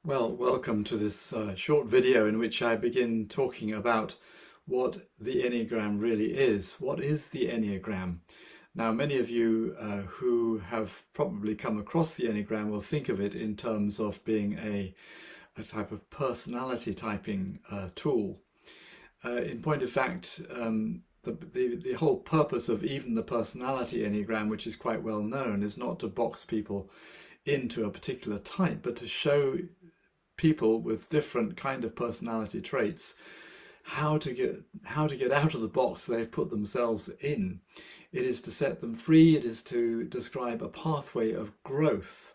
Well, welcome to this short video in which I begin talking about what the Enneagram really is. What is the Enneagram? Now, many of you who have probably come across the Enneagram will think of it in terms of being a type of personality typing tool. In point of fact, the whole purpose of even the personality Enneagram, which is quite well known, is not to box people into a particular type, but to show people with different kind of personality traits how to get out of the box they've put themselves in. It is to set them free. It is to describe a pathway of growth,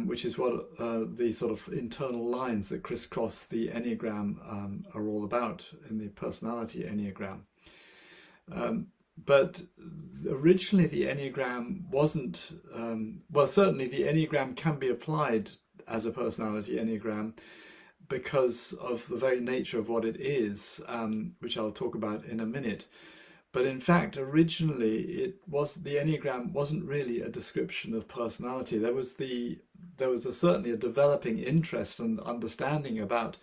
which is what the sort of internal lines that crisscross the Enneagram are all about in the personality Enneagram. But originally the Enneagram wasn't, well, certainly the Enneagram can be applied as a personality Enneagram because of the very nature of what it is, which I'll talk about in a minute. But in fact, originally the Enneagram wasn't really a description of personality. There was certainly a developing interest and understanding about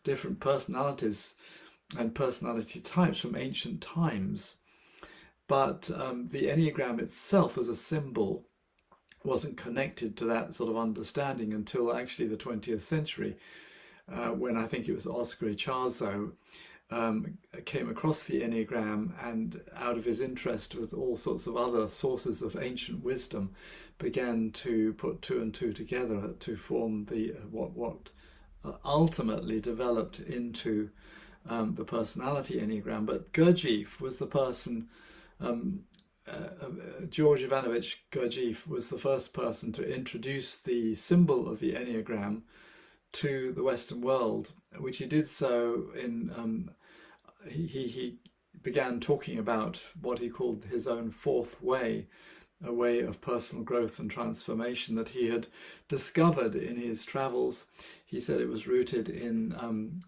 different personalities and personality types from ancient times. But the Enneagram itself as a symbol wasn't connected to that sort of understanding until actually the 20th century, when I think it was Oscar Ichazo came across the Enneagram, and out of his interest with all sorts of other sources of ancient wisdom began to put two and two together to form the what ultimately developed into the personality Enneagram. But Gurdjieff was the person, George Ivanovich Gurdjieff was the first person to introduce the symbol of the Enneagram to the Western world, which he did so in, he began talking about what he called his own fourth way, a way of personal growth and transformation that he had discovered in his travels. He said it was rooted in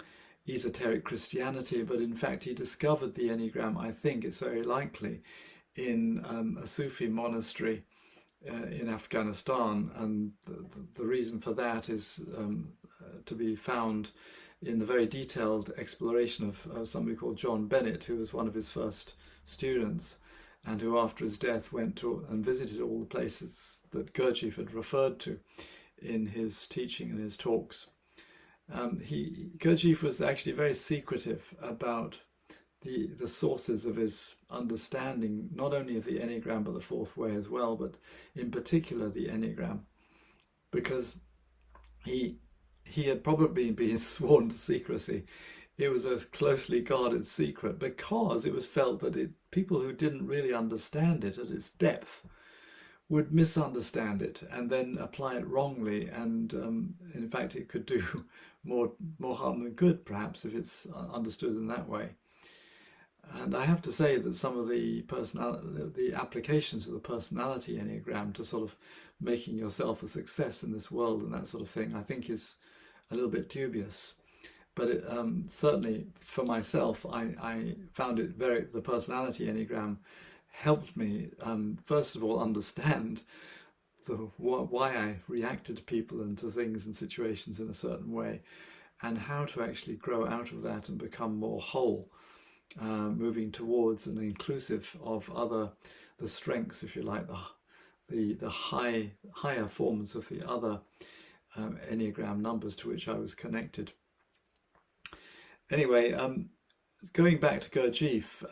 esoteric Christianity, but in fact he discovered the Enneagram, I think it's very likely, in a Sufi monastery in Afghanistan, and the reason for that is to be found in the very detailed exploration of somebody called John Bennett, who was one of his first students, and who after his death went to and visited all the places that Gurdjieff had referred to in his teaching and his talks. Gurdjieff was actually very secretive about the sources of his understanding, not only of the Enneagram but the fourth way as well, but in particular the Enneagram, because he had probably been sworn to secrecy. It was a closely guarded secret because it was felt that people who didn't really understand it at its depth would misunderstand it and then apply it wrongly, and in fact it could do more harm than good perhaps if it's understood in that way. And I have to say that some of the applications of the personality Enneagram to sort of making yourself a success in this world and that sort of thing, I think is a little bit dubious. But certainly for myself, I found the personality Enneagram helped me, first of all, understand why I reacted to people and to things and situations in a certain way, and how to actually grow out of that and become more whole. Moving towards an inclusive of the strengths, if you like, the higher forms of the other Enneagram numbers to which I was connected. Anyway, going back to Gurdjieff,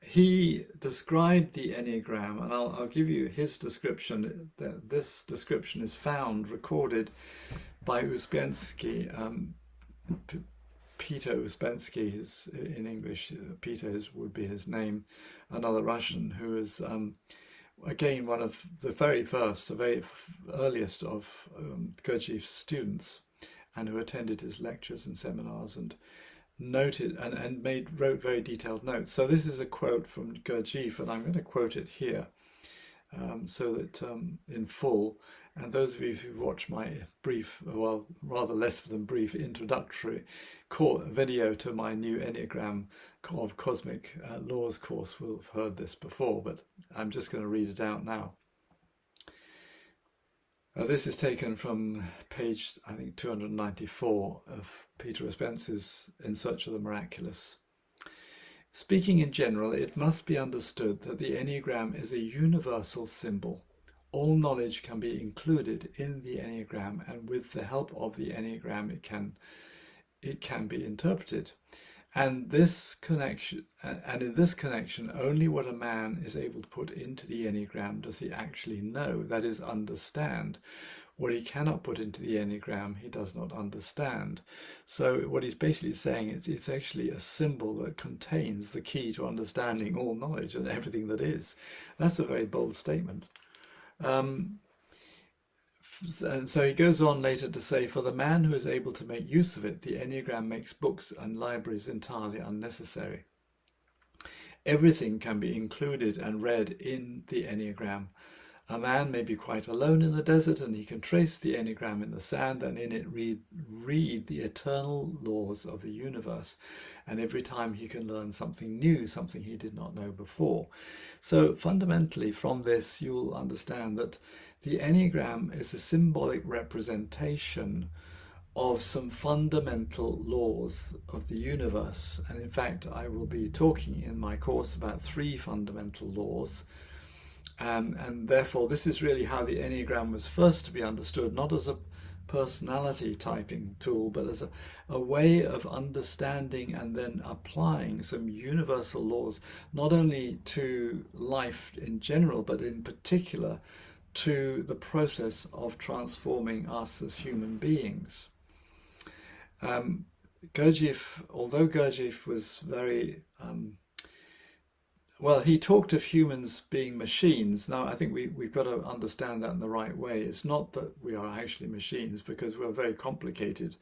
he described the Enneagram, and I'll give you his description. This description is recorded by Uspensky. Peter Uspensky is in English. Peter would be his name, another Russian who is again one of the very earliest of Gurdjieff's students, and who attended his lectures and seminars and noted and wrote very detailed notes. So this is a quote from Gurdjieff, and I'm going to quote it here so that in full. And those of you who watch my brief, well, rather less than brief, introductory video to my new Enneagram of Cosmic Laws course will have heard this before, but I'm just going to read it out now. This is taken from page, I think, 294 of Peter Spence's In Search of the Miraculous. Speaking in general, it must be understood that the Enneagram is a universal symbol. All knowledge can be included in the Enneagram, and with the help of the Enneagram, it can be interpreted. And in this connection, only what a man is able to put into the Enneagram does he actually know, that is, understand. What he cannot put into the Enneagram, he does not understand. So what he's basically saying is it's actually a symbol that contains the key to understanding all knowledge and everything that is. That's a very bold statement. And so he goes on later to say, for the man who is able to make use of it, the Enneagram makes books and libraries entirely unnecessary. Everything can be included and read in the Enneagram. A man may be quite alone in the desert, and he can trace the Enneagram in the sand and in it read the eternal laws of the universe. And every time he can learn something new, something he did not know before. So fundamentally from this, you'll understand that the Enneagram is a symbolic representation of some fundamental laws of the universe. And in fact, I will be talking in my course about 3 fundamental laws. And therefore, this is really how the Enneagram was first to be understood, not as a personality typing tool, but as a way of understanding and then applying some universal laws, not only to life in general, but in particular to the process of transforming us as human beings. Gurdjieff, although Gurdjieff was very well, he talked of humans being machines. Now, I think we've got to understand that in the right way. It's not that we are actually machines, because we're very complicated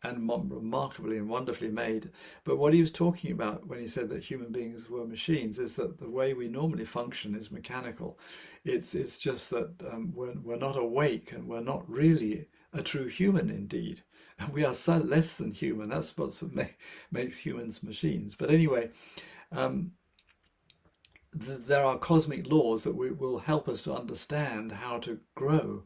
and remarkably and wonderfully made. But what he was talking about when he said that human beings were machines is that the way we normally function is mechanical. It's just that we're not awake, and we're not really a true human indeed. And we are so less than human. That's what makes humans machines. But anyway, there are cosmic laws that will help us to understand how to grow.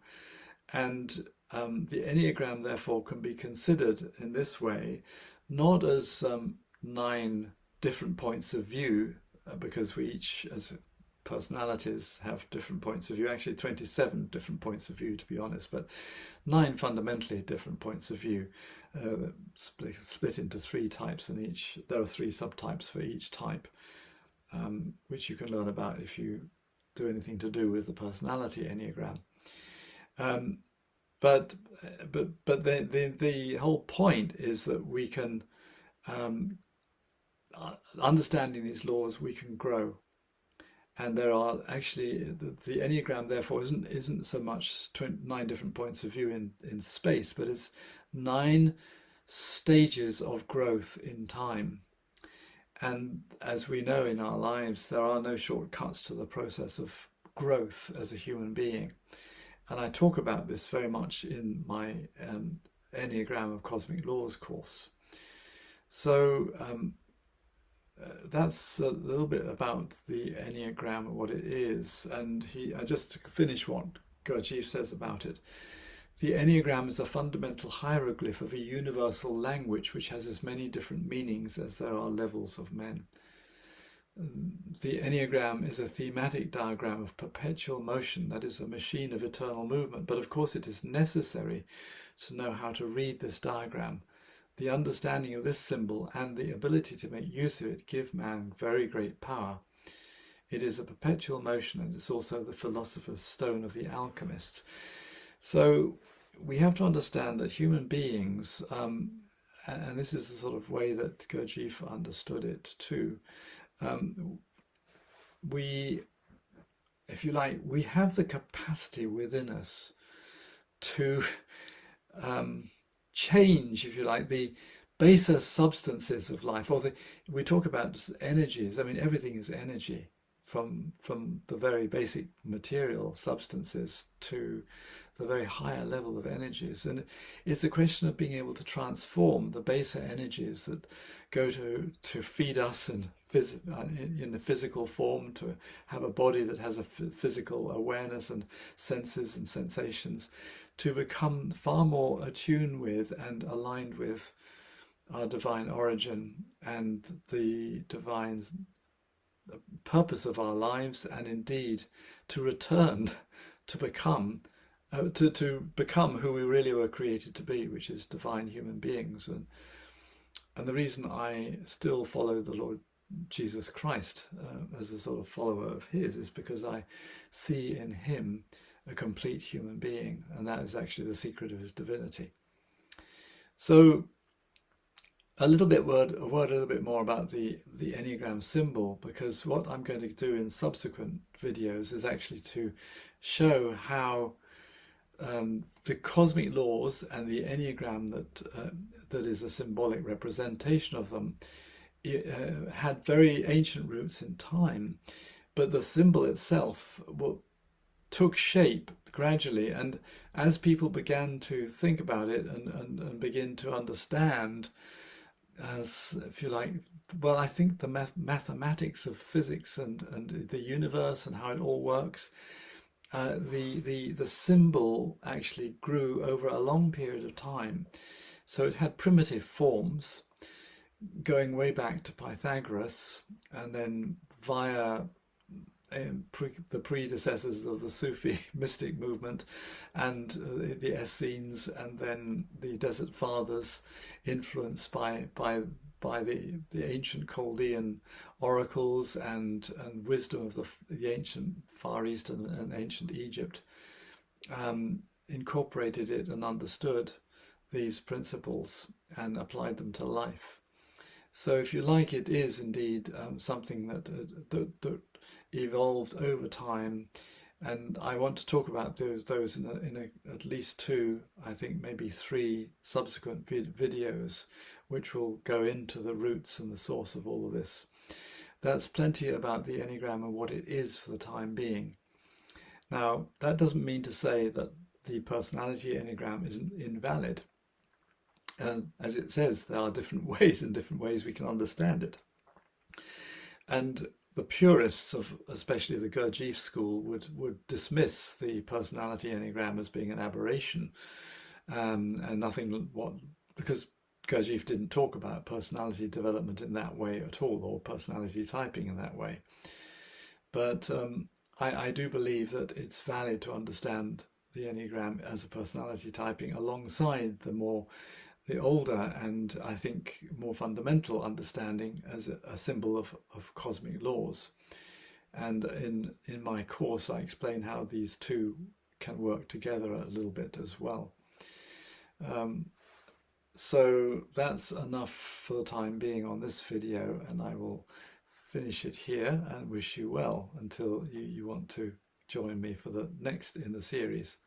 And the Enneagram, therefore, can be considered in this way, not as 9 different points of view, because we each, as personalities, have different points of view, actually 27 different points of view, to be honest, but 9 fundamentally different points of view, split into 3 types, and there are 3 subtypes for each type. Which you can learn about if you do anything to do with the personality Enneagram. But the whole point is that we can, understanding these laws, we can grow. And there are actually, the Enneagram therefore isn't so much 9 different points of view in space, but it's 9 stages of growth in time. And as we know in our lives, there are no shortcuts to the process of growth as a human being. And I talk about this very much in my Enneagram of Cosmic Laws course. So that's a little bit about the Enneagram and what it is. And just to finish what Gurdjieff says about it, the Enneagram is a fundamental hieroglyph of a universal language which has as many different meanings as there are levels of men. The Enneagram is a thematic diagram of perpetual motion, that is, a machine of eternal movement. But of course it is necessary to know how to read this diagram. The understanding of this symbol and the ability to make use of it give man very great power. It is a perpetual motion, and it's also the philosopher's stone of the alchemist. So we have to understand that human beings, and this is the sort of way that Gurdjieff understood it too, we, if you like, we have the capacity within us to change, if you like, the baser substances of life, or we talk about energies. I mean, everything is energy, from the very basic material substances to the very higher level of energies. And it's a question of being able to transform the baser energies that go to feed us and in a physical form, to have a body that has a physical awareness and senses and sensations, to become far more attuned with and aligned with our divine origin and the divine purpose of our lives, and indeed to return to become who we really were created to be, which is divine human beings. And the reason I still follow the Lord Jesus Christ as a sort of follower of his is because I see in him a complete human being, and that is actually the secret of his divinity. So a word a little bit more about the Enneagram symbol, because what I'm going to do in subsequent videos is actually to show how the cosmic laws and the Enneagram that is a symbolic representation of them had very ancient roots in time, but the symbol itself took shape gradually, and as people began to think about it and begin to understand, as, if you like, well, I think the mathematics of physics and the universe and how it all works, the symbol actually grew over a long period of time. So it had primitive forms going way back to Pythagoras, and then via the predecessors of the Sufi mystic movement and the Essenes, and then the Desert Fathers, influenced by the ancient Chaldean oracles and wisdom of the ancient Far East and ancient Egypt, incorporated it and understood these principles and applied them to life. So if you like, it is indeed something that evolved over time, and I want to talk about those in at least two, I think maybe three subsequent videos, which will go into the roots and the source of all of this. That's plenty about the Enneagram and what it is for the time being. Now, that doesn't mean to say that the personality Enneagram isn't invalid. As it says, there are different ways we can understand it. And the purists of especially the Gurdjieff school would dismiss the personality Enneagram as being an aberration, and nothing, because Gurdjieff didn't talk about personality development in that way at all, or personality typing in that way. But I do believe that it's valid to understand the Enneagram as a personality typing alongside the older and I think more fundamental understanding as a symbol of cosmic laws. And in my course I explain how these two can work together a little bit as well. So that's enough for the time being on this video, and I will finish it here and wish you well until you want to join me for the next in the series.